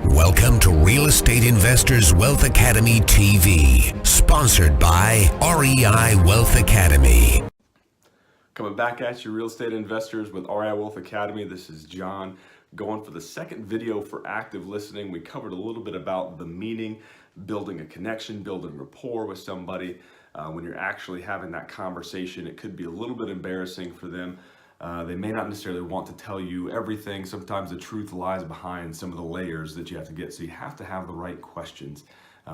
Welcome to Real Estate Investors Wealth Academy TV, sponsored by REI Wealth Academy. Coming back at you, real estate investors with REI Wealth Academy. This is John, going for the second video for active listening. We covered a little bit about the meaning, building a connection, building rapport with somebody. When you're actually having that conversation, it could be a little bit embarrassing for them. They may not necessarily want to tell you everything. Sometimes the truth lies behind some of the layers that you have to get. So you have to have the right questions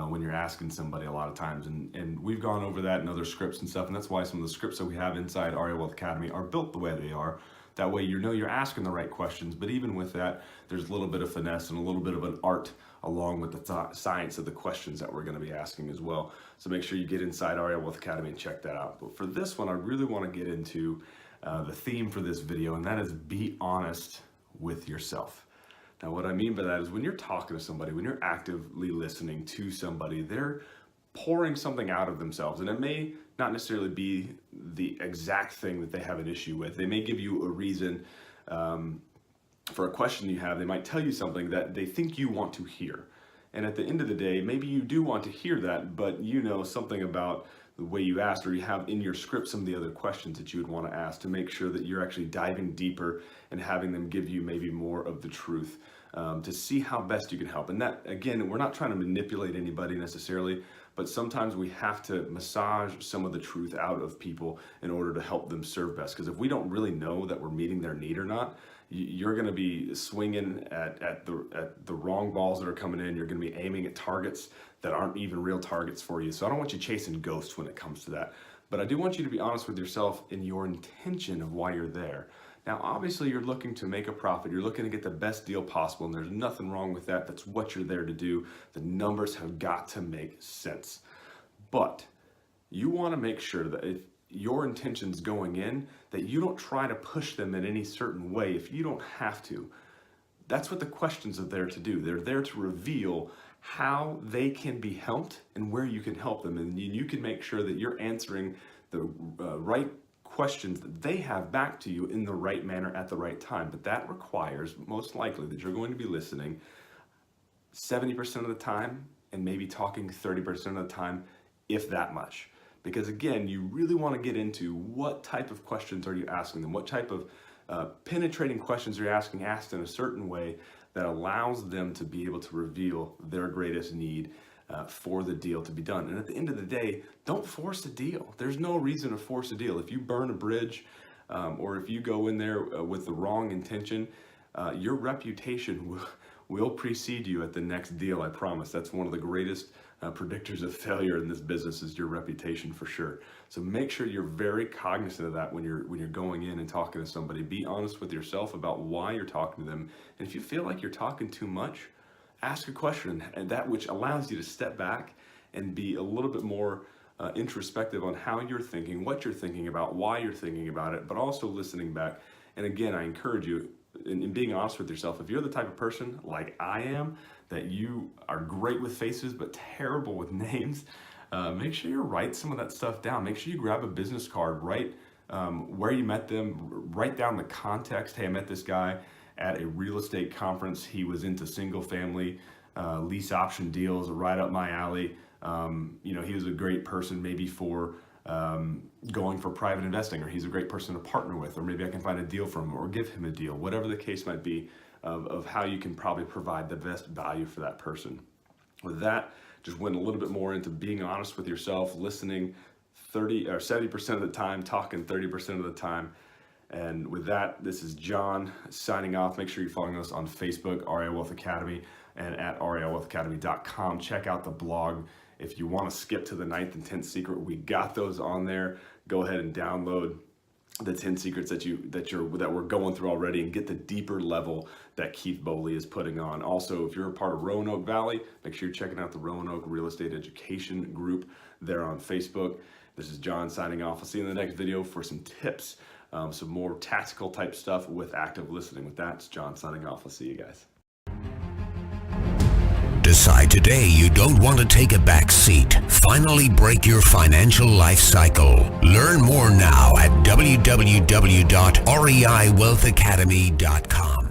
when you're asking somebody a lot of times. And we've gone over that in other scripts and stuff. And that's why some of the scripts that we have inside REI Wealth Academy are built the way they are. That way you know you're asking the right questions. But even with that, there's a little bit of finesse and a little bit of an art along with the science of the questions that we're going to be asking as well. So make sure you get inside REI Wealth Academy and check that out. But for this one, I really want to get into the theme for this video, and that is be honest with yourself. Now, what I mean by that is when you're talking to somebody, when you're actively listening to somebody, they're pouring something out of themselves, and it may not necessarily be the exact thing that they have an issue with. They may give you a reason for a question you have. They might tell you something that they think you want to hear. And at the end of the day, maybe you do want to hear that, but you know something about the way you asked, or you have in your script some of the other questions that you would want to ask to make sure that you're actually diving deeper and having them give you maybe more of the truth to see how best you can help. And that, again, we're not trying to manipulate anybody necessarily, but sometimes we have to massage some of the truth out of people in order to help them serve best. Because if we don't really know that we're meeting their need or not, you're going to be swinging at the wrong balls that are coming in. You're going to be aiming at targets that aren't even real targets for you. So I don't want you chasing ghosts when it comes to that. But I do want you to be honest with yourself in your intention of why you're there. Now, obviously, you're looking to make a profit. You're looking to get the best deal possible, and there's nothing wrong with that. That's what you're there to do. The numbers have got to make sense. But you want to make sure that if your intentions going in, that you don't try to push them in any certain way if you don't have to. That's what the questions are there to do. They're there to reveal how they can be helped and where you can help them. And you can make sure that you're answering the right questions that they have back to you in the right manner at the right time. But that requires, most likely, that you're going to be listening 70% of the time and maybe talking 30% of the time, if that much. Because again, you really want to get into what type of questions are you asking them, what type of penetrating questions are you asking, asked in a certain way that allows them to be able to reveal their greatest need for the deal to be done. And at the end of the day, don't force a deal. There's no reason to force a deal. If you burn a bridge or if you go in there with the wrong intention, your reputation will precede you at the next deal, I promise. That's one of the greatest predictors of failure in this business is your reputation, for sure. So make sure you're very cognizant of that when you're going in and talking to somebody. Be honest with yourself about why you're talking to them. And if you feel like you're talking too much, ask a question, and that which allows you to step back and be a little bit more introspective on how you're thinking, what you're thinking about, why you're thinking about it, but also listening back. And again, I encourage you in being honest with yourself. If you're the type of person like I am, that you are great with faces but terrible with names, make sure you write some of that stuff down. Make sure you grab a business card, write where you met them, write down the context. Hey, I met this guy at a real estate conference. He was into single family lease option deals, right up my alley. He was a great person maybe for going for private investing, or he's a great person to partner with, or maybe I can find a deal for him or give him a deal, whatever the case might be, of how you can probably provide the best value for that person. With that, just went a little bit more into being honest with yourself, listening 30 or 70% of the time, talking 30% of the time. And with that, this is John signing off. Make sure you're following us on Facebook, REI Wealth Academy, and at reiwealthacademy.com. Check out the blog. If you want to skip to the 9th and 10th secret, we got those on there. Go ahead and download the 10 secrets that we're going through already and get the deeper level that Keith Bowley is putting on. Also, if you're a part of Roanoke Valley, make sure you're checking out the Roanoke Real Estate Education group there on Facebook. This is John signing off. I'll see you in the next video for some tips, some more tactical type stuff with active listening. With that, it's John signing off. I'll see you guys. Decide today you don't want to take a back seat. Finally break your financial life cycle. Learn more now at www.reiwealthacademy.com.